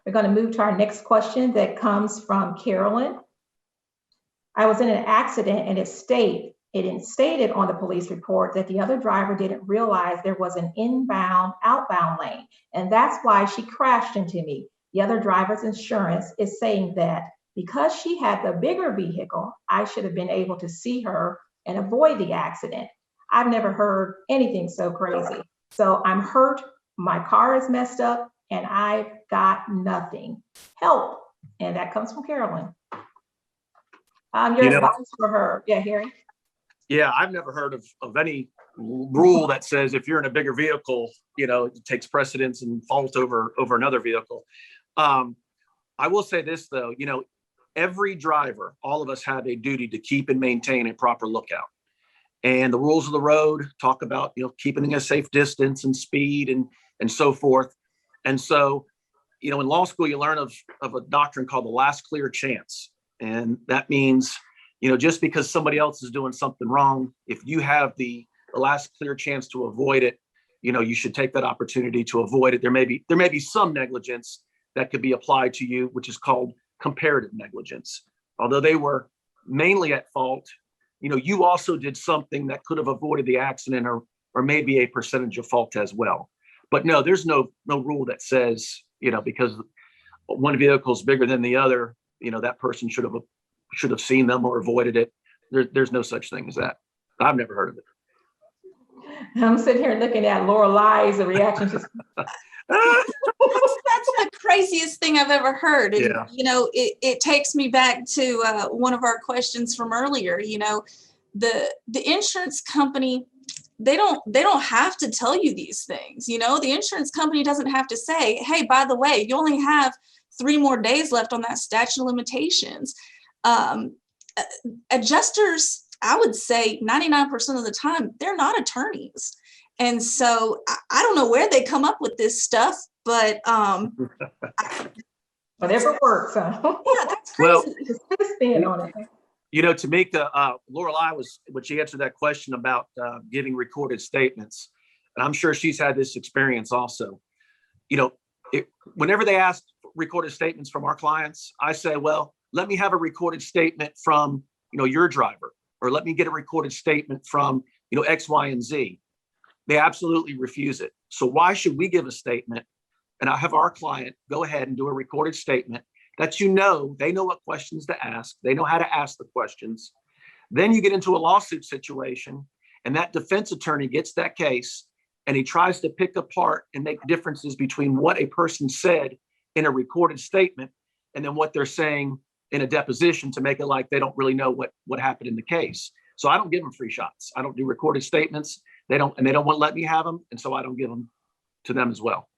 We're going to move to our next question that comes from Carolyn. I was in an accident and it stated on the police report that the other driver didn't realize there was an inbound, outbound lane. And that's why she crashed into me. The other driver's insurance is saying that because she had the bigger vehicle, I should have been able to see her and avoid the accident. I've never heard anything so crazy. So I'm hurt, my car is messed up, and I've got nothing. Help. And that comes from Carolyn. Your advice for her. Yeah, Harry? Yeah, I've never heard of any rule that says if you're in a bigger vehicle, it takes precedence and fault over another vehicle. I will say this, though, every driver, all of us have a duty to keep and maintain a proper lookout. And the rules of the road talk about, keeping a safe distance and speed and so forth. And so, in law school, you learn of a doctrine called the last clear chance. And that means, just because somebody else is doing something wrong, if you have the last clear chance to avoid it, you should take that opportunity to avoid it. There may be some negligence that could be applied to you, which is called comparative negligence. Although they were mainly at fault, you also did something that could have avoided the accident or maybe a percentage of fault as well. But no, there's no rule that says, because one vehicle is bigger than the other, that person should have seen them or avoided it. There's no such thing as that. I've never heard of it. I'm sitting here looking at Lorelai's reaction. That's the craziest thing I've ever heard. And, yeah. It takes me back to one of our questions from earlier. The insurance company, they don't have to tell you these things. The insurance company doesn't have to say, hey, by the way, you only have 3 more days left on that statute of limitations. Adjusters, I would say 99% of the time, they're not attorneys. And so I don't know where they come up with this stuff, but whatever works. Huh? Yeah, that's crazy. Well, Tamika, Lorelai when she answered that question about giving recorded statements, and I'm sure she's had this experience also. Whenever they ask recorded statements from our clients, I say, well, let me have a recorded statement from, your driver, or let me get a recorded statement from, X, Y, and Z. They absolutely refuse it. So why should we give a statement and I have our client go ahead and do a recorded statement that they know what questions to ask. They know how to ask the questions. Then you get into a lawsuit situation and that defense attorney gets that case and he tries to pick apart and make differences between what a person said in a recorded statement and then what they're saying in a deposition to make it like they don't really know what happened in the case. So I don't give them free shots. I don't do recorded statements. They don't want to let me have them. And so I don't give them to them as well.